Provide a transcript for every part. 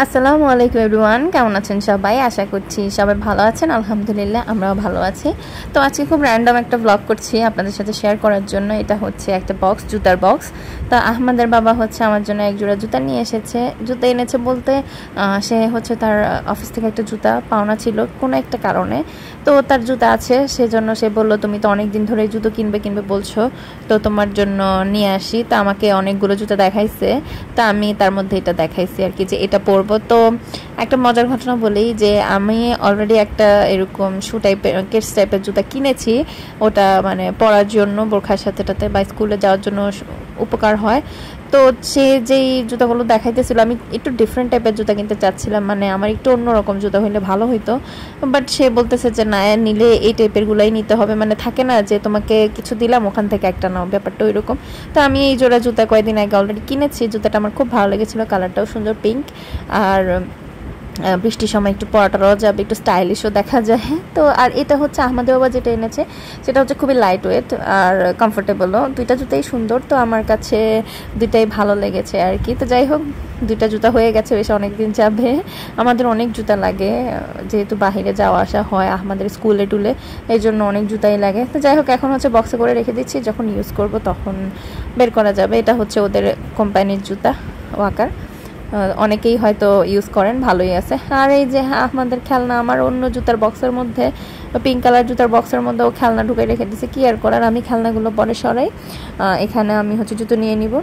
আসসালামু আলাইকুম এভরিওয়ান, কেমন আছেন সবাই? আশা করছি সবাই ভালো আছেন। আলহামদুলিল্লাহ আমরাও ভালো আছি। তো আজকে খুব র্যান্ডম একটা ব্লগ করছি আপনাদের সাথে শেয়ার করার জন্য। এটা হচ্ছে একটা বক্স, জুতার বক্স। তো আহমদের বাবা হচ্ছে আমার জন্য এক জোড়া জুতা নিয়ে এসেছে। জুতা এনেছে বলতে সে হচ্ছে তার অফিস থেকে একটা জুতা পাওনা ছিল কোনো একটা কারণে। তো তার জুতা আছে, সেজন্য সে বললো তুমি তো অনেক দিন ধরে জুতো কিনবে কিনবে বলছো, তো তোমার জন্য নিয়ে আসি। তো আমাকে অনেকগুলো জুতা দেখাইছে, তা আমি তার মধ্যে এটা দেখাইছি আর কি যে এটা পরবো। তো একটা মজার ঘটনা বলি যে আমি অলরেডি একটা এরকম শু টাইপের কেটস টাইপের জুতা কিনেছি। ওটা মানে পরার জন্য বোরখার সাথেটাতে বা স্কুলে যাওয়ার জন্য উপকার হয়। তো সে যেই জুতাগুলো দেখাইতেছিল, আমি একটু ডিফারেন্ট টাইপের জুতা কিনতে চাচ্ছিলাম, মানে আমার একটু অন্যরকম জুতা হইলে ভালো হইতো। বাট সে বলতেছে যে না, নিলে এই টাইপেরগুলাই নিতে হবে, মানে থাকে না যে তোমাকে কিছু দিলাম ওখান থেকে একটা নাও, ব্যাপারটা ওই রকম। তো আমি এই জোড়া জুতা কয়েকদিন আগে অলরেডি কিনেছি। জুতাটা আমার খুব ভালো লেগেছিলো, কালারটাও সুন্দর পিঙ্ক, আর বৃষ্টির সময় একটু পরাটারও যাবে, একটু স্টাইলিশও দেখা যায়। তো আর এটা হচ্ছে আহমদের বাবা যেটা এনেছে সেটা হচ্ছে খুবই লাইট ওয়েট আর কমফোর্টেবলও। দুইটা জুতাই সুন্দর, তো আমার কাছে দুইটাই ভালো লেগেছে আর কি। তো যাই হোক, দুইটা জুতা হয়ে গেছে, বেশ অনেক দিন যাবে। আমাদের অনেক জুতা লাগে, যেহেতু বাহিরে যাওয়া আসা হয় আমাদের স্কুলে টুলে, এই জন্য অনেক জুতাই লাগে। তো যাই হোক, এখন হচ্ছে বক্সে করে রেখে দিচ্ছি, যখন ইউজ করব তখন বের করা যাবে। এটা হচ্ছে ওদের কোম্পানির জুতা, ওয়াকার। অনেকেই হয়তো ইউজ করেন, ভালোই আছে। আর এই যে আমাদের খেলনা, আমার অন্য জুতার বক্সের মধ্যে, পিঙ্ক কালার জুতার বক্সের মধ্যে ও খেলনা ঢুকে রেখে দিয়েছে। কি আর করার, আমি খেলনাগুলো পরে সরাই, এখানে আমি হচ্ছে জুতো নিয়ে নিব।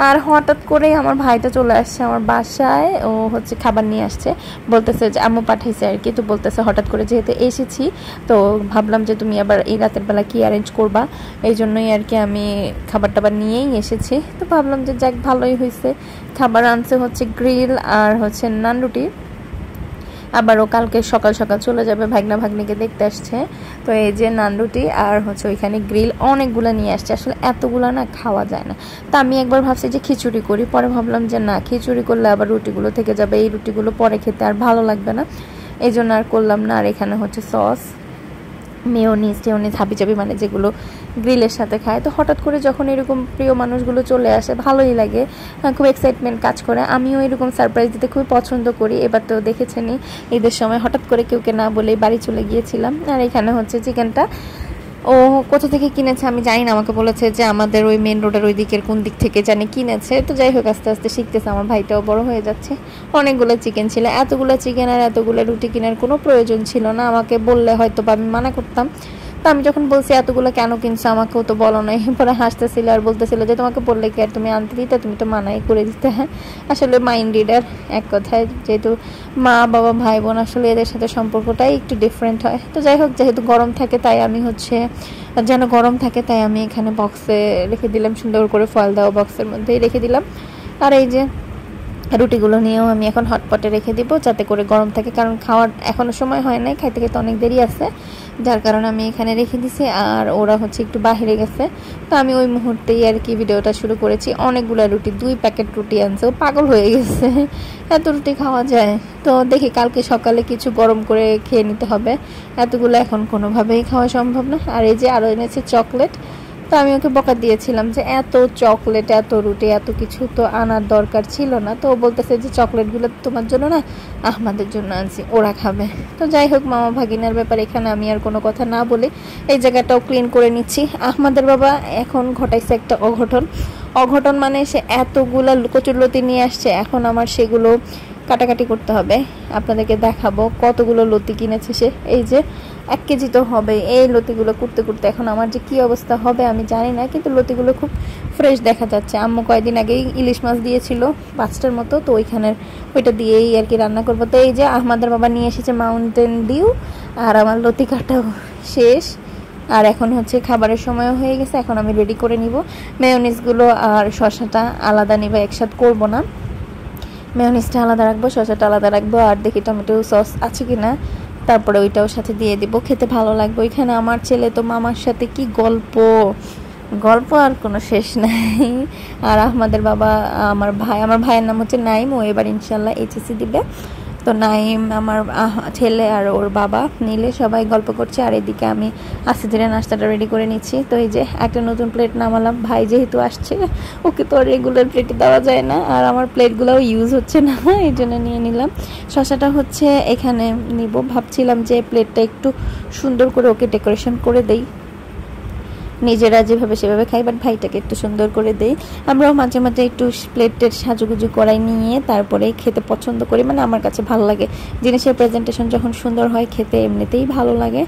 আর হঠাৎ করেই আমার ভাইটা চলে আসছে আমার বাসায়, ও হচ্ছে খাবার নিয়ে আসছে, বলতেছে যে আম্মু পাঠাইছে আর কি। তো বলতেছে হঠাৎ করে যেহেতু এসেছি, তো ভাবলাম যে তুমি আবার এই রাতের বেলা কি অ্যারেঞ্জ করবা, এই জন্যই আর কি আমি খাবার টাবার নিয়েই এসেছি। তো ভাবলাম যে যাক, ভালোই হয়েছে। খাবার আনছে হচ্ছে গ্রিল আর হচ্ছে নান রুটি। আবারও কালকে সকাল সকাল চলে যাবে, ভাগনা ভাগ্নিকে দেখতে আসছে। তো এই যে নান রুটি আর হচ্ছে ওইখানে গ্রিল অনেকগুলো নিয়ে আসছে, আসলে এতগুলো না খাওয়া যায় না। তা আমি একবার ভাবছি যে খিচুড়ি করি, পরে ভাবলাম যে না, খিচুড়ি করলে আবার রুটিগুলো থেকে যাবে, এই রুটিগুলো পরে খেতে আর ভালো লাগবে না, এই জন্য আর করলাম না। আর এখানে হচ্ছে সস, মেয়োনিজ টেয়োনিজ হাবিজাবি, মানে যেগুলো গ্রিলের সাথে খায়। তো হঠাৎ করে যখন এরকম প্রিয় মানুষগুলো চলে আসে, ভালোই লাগে, খুব এক্সাইটমেন্ট কাজ করে। আমিও এরকম সারপ্রাইজ দিতে খুবই পছন্দ করি। এবার তো দেখেছেনই, ঈদের সময় হঠাৎ করে কেউকে না বলে বাড়ি চলে গিয়েছিলাম। আর এখানে হচ্ছে চিকেনটা ও কোথা থেকে কিনেছে আমি জানি না, আমাকে বলেছে যে আমাদের ওই মেন রোডের ওই দিকের কোন দিক থেকে জানি কিনেছে। তো যাই হোক, আস্তে আস্তে শিখতেছে, আমার ভাইটাও বড় হয়ে যাচ্ছে। অনেকগুলো চিকেন ছিল, এতগুলো চিকেন আর এতগুলো রুটি কেনার কোনো প্রয়োজন ছিল না। আমাকে বললে হয়তো বা আমি মানা করতাম। তো আমি যখন বলছি এতগুলো কেন কিনছো, আমাকেও তো বলো নাই। পরে হাসতেছিল আর বলতেছিল যে তোমাকে বললে কি আর তুমি আনতে দিতে, তুমি তো মানাই করে দিতে। হ্যাঁ, আসলে মাইন্ড রিডার এক কথায়, যেহেতু মা বাবা ভাই বোন, আসলে এদের সাথে সম্পর্কটাই একটু ডিফারেন্ট হয়। তো যাই হোক, যেহেতু গরম থাকে তাই আমি হচ্ছে, যেন গরম থাকে তাই আমি এখানে বক্সে রেখে দিলাম, সুন্দর করে ফয়েল দেওয়া বক্সের মধ্যেই রেখে দিলাম। আর এই যে রুটিগুলো নিয়েও আমি এখন হটপটে রেখে দিব, যাতে করে গরম থাকে, কারণ খাওয়ার এখনও সময় হয় নাই, খাইতে খাইতে অনেক দেরি আছে, যার কারণে আমি এখানে রেখে দিছি। আর ওরা হচ্ছে একটু বাইরে গেছে, তো আমি ওই মুহূর্তেই আর কি ভিডিওটা শুরু করেছি। অনেকগুলো রুটি, 2 প্যাকেট রুটি আনছে, ও পাগল হয়ে গেছে, এত রুটি খাওয়া যায়? তো দেখি কালকে সকালে কিছু গরম করে খেয়ে নিতে হবে, এতগুলো এখন কোনোভাবেই খাওয়া সম্ভব না। আর এই যে আরও এনেছে চকলেট। তো আমি ওকে বকা দিয়েছিলাম যে এত চকলেট, এত রুটি, এত কিছু তো আনার দরকার ছিল না। তো ও বলতেছে যে চকলেটগুলো তোমার জন্য না, আমাদের জন্য আনছি, ওরা খাবে। তো যাই হোক, মামা ভাগিনার ব্যাপার, এখানে আমি আর কোনো কথা না বলি এই জায়গাটাও ক্লিন করে নিচ্ছি। আহমদের বাবা এখন ঘটাইছে একটা অঘটন। অঘটন মানে সে এতগুলা কচুরলতি নিয়ে আসছে, এখন আমার সেগুলো কাটাকাটি করতে হবে। আপনাদেরকে দেখাবো কতগুলো লতি কিনেছে সে। এই যে 1 কেজি তো হবে। এই লতিগুলো করতে করতে এখন আমার যে কী অবস্থা হবে আমি জানি না, কিন্তু লতিগুলো খুব ফ্রেশ দেখা যাচ্ছে। আম্মু কয়েকদিন আগেই ইলিশ মাছ দিয়েছিল 5টার মতো, তো ওইটা দিয়েই আর কি রান্না করবো। তো এই যে আহমদের বাবা নিয়ে এসেছে মাউন্টেন ডিউ, আর আমার লতি কাটাও শেষ। আর এখন হচ্ছে খাবারের সময়ও হয়ে গেছে, এখন আমি রেডি করে নিব। মেয়োনিজগুলো আর শসাটা আলাদা নিব, একসাথে করবো না, মেয়োনিজটা আলাদা রাখবো, শসাটা আলাদা রাখবো। আর দেখি টমেটো সস আছে কিনা, তারপরে ওইটাও সাথে দিয়ে দিব, খেতে ভালো লাগবে। ওইখানে আমার ছেলে তো মামার সাথে কি গল্প, গল্প আর কোনো শেষ নাই। আর আমাদের বাবা, আমার ভাইয়ের নাম হচ্ছে নাইম, ও এবার ইনশাল্লাহ এইচএসসি দিবে। তো নাইম আমার ছেলে আর ওর বাবা মিলে সবাই গল্প করছে, আর এদিকে আমি আস্তে ধীরে নাস্তাটা রেডি করে নিচ্ছি। তো এই যে একটা নতুন প্লেট নামালাম, ভাই যেহেতু আসছে ওকে তো রেগুলার প্লেটে দেওয়া যায় না, আর আমার প্লেটগুলোও ইউজ হচ্ছে না, এই জন্য নিয়ে নিলাম। শসাটা হচ্ছে এখানে নিব, ভাবছিলাম যে প্লেটটা একটু সুন্দর করে ওকে ডেকোরেশন করে দেই, নিজেরা যেভাবে সেভাবে খাই, বাট ভাইটাকে একটু সুন্দর করে দেই। আমরাও মাঝে মাঝে একটু প্লেটের সাজুগুজু করাই নিয়ে তারপরে খেতে পছন্দ করি, মানে আমার কাছে ভালো লাগে জিনিসের প্রেজেন্টেশন যখন সুন্দর হয় খেতে এমনিতেই ভালো লাগে।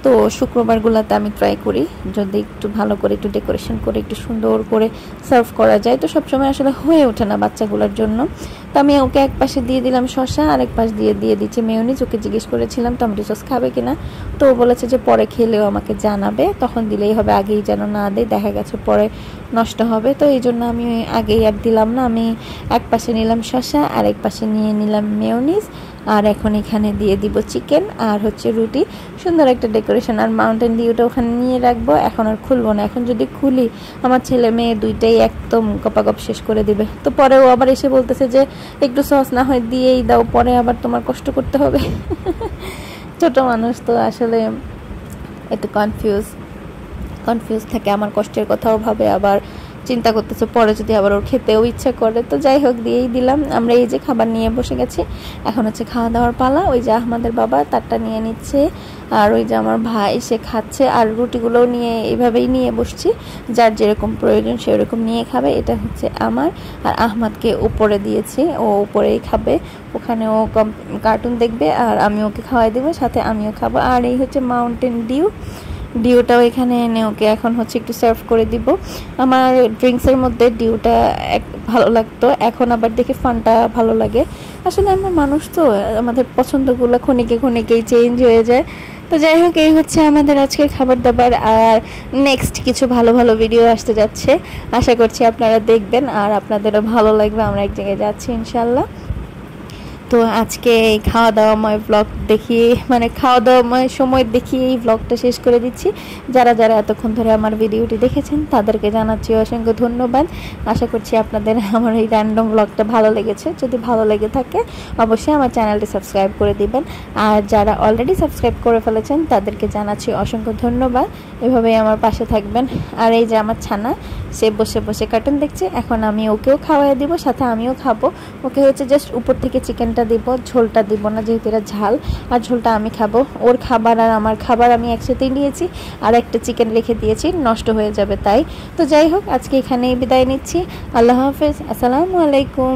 তো শুক্রবারগুলোতে আমি ট্রাই করি যদি একটু ভালো করে একটু ডেকোরেশন করে একটু সুন্দর করে সার্ভ করা যায়, তো সবসময় আসলে হয়ে ওঠে না বাচ্চাগুলোর জন্য। তো আমি ওকে এক পাশে দিয়ে দিলাম শসা, আর এক পাশ দিয়ে দিচ্ছি মেয়োনিজ। ওকে জিজ্ঞেস করেছিলাম টমেটো সস খাবে কিনা, তো ও বলেছে যে পরে খেলেও আমাকে জানাবে, তখন দিলেই হবে, আগেই যেন না দেয়, দেখা গেছে পরে নষ্ট হবে। তো এই জন্য আমি আগেই আর দিলাম না, আমি এক পাশে নিলাম শসা আর এক পাশে নিয়ে নিলাম মেয়োনিজ, আর এখন এখানে দিয়ে দিব চিকেন আর হচ্ছে রুটি, সুন্দর একটা ডেকোরেশন। আর মাউন্টেন ডিউটা ওখানে নিয়ে রাখবো, এখন আর খুলবো না, এখন যদি খুলি আমার ছেলে মেয়ে দুইটাই একদম গপাগপ শেষ করে দিবে। তো পরে ও আবার এসে বলতেছে যে একটু সস না হয় দিয়েই দাও, পরে আবার তোমার কষ্ট করতে হবে। ছোট মানুষ তো আসলে একটু কনফিউজ থাকে, আমার কষ্টের কথাও ভাবে, আবার চিন্তা করতেছে পরে যদি আবার ওর খেতেও ইচ্ছা করে। তো যাই হোক দিয়েই দিলাম। আমরা এই যে খাবার নিয়ে বসে গেছি, এখন হচ্ছে খাওয়া দাওয়ার পালা। ওই যে আহমদের বাবা তারটা নিয়ে নিচ্ছে, আর ওই যে আমার ভাই সে খাচ্ছে, আর রুটিগুলোও নিয়ে এইভাবেই নিয়ে বসছি, যার যেরকম প্রয়োজন সেরকম নিয়ে খাবে। এটা হচ্ছে আমার, আর আহমদকে উপরে দিয়েছি, ও উপরেই খাবে, ওখানে ও কার্টুন দেখবে আর আমি ওকে খাওয়াই দেবো, সাথে আমিও খাবো। আর এই হচ্ছে মাউন্টেন ডিউটাও এখানে এনে ওকে এখন হচ্ছে একটু সার্ভ করে দিব। আমার ড্রিঙ্কসের মধ্যে ডিউটা ভালো লাগতো, এখন আবার দেখে ফানটা ভালো লাগে। আসলে আমরা মানুষ তো, আমাদের পছন্দগুলো ক্ষণিকেই চেঞ্জ হয়ে যায়। তো যাই হোক এই হচ্ছে আমাদের আজকের খাবার দাবার, আর নেক্সট কিছু ভালো ভালো ভিডিও আসতে যাচ্ছে, আশা করছি আপনারা দেখবেন আর আপনাদেরও ভালো লাগবে। আমরা এক জায়গায় যাচ্ছি ইনশাল্লাহ। তো আজকে এই খাওয়া দাওয়াময় ব্লগ দেখিয়ে, মানে খাওয়া দাওয়াময় সময় দেখিয়ে এই ব্লগটা শেষ করে দিচ্ছি। যারা এতক্ষণ ধরে আমার ভিডিওটি দেখেছেন তাদেরকে জানাচ্ছি অসংখ্য ধন্যবাদ। আশা করছি আপনাদের আমার এই র্যান্ডম ব্লগটা ভালো লেগেছে। যদি ভালো লেগে থাকে অবশ্যই আমার চ্যানেলটি সাবস্ক্রাইব করে দিবেন, আর যারা অলরেডি সাবস্ক্রাইব করে ফেলেছেন তাদেরকে জানাচ্ছি অসংখ্য ধন্যবাদ। এভাবেই আমার পাশে থাকবেন। আর এই যে আমার ছানা, সে বসে বসে কার্টুন দেখছে, এখন আমি ওকেও খাওয়াই দিব, সাথে আমিও খাবো। ওকে হচ্ছে জাস্ট উপর থেকে চিকেনটা দিব, ঝোলটা দিব না যেহেতু এটা ঝাল, আর ঝোলটা আমি খাবো। ওর খাবার আর আমার খাবার আমি একসাথেই নিয়েছি, আর একটা চিকেন রেখে দিয়েছি, নষ্ট হয়ে যাবে তাই। তো যাই হোক আজকে এখানেই বিদায় নিচ্ছি। আল্লাহ হাফেজ, আসসালামু আলাইকুম।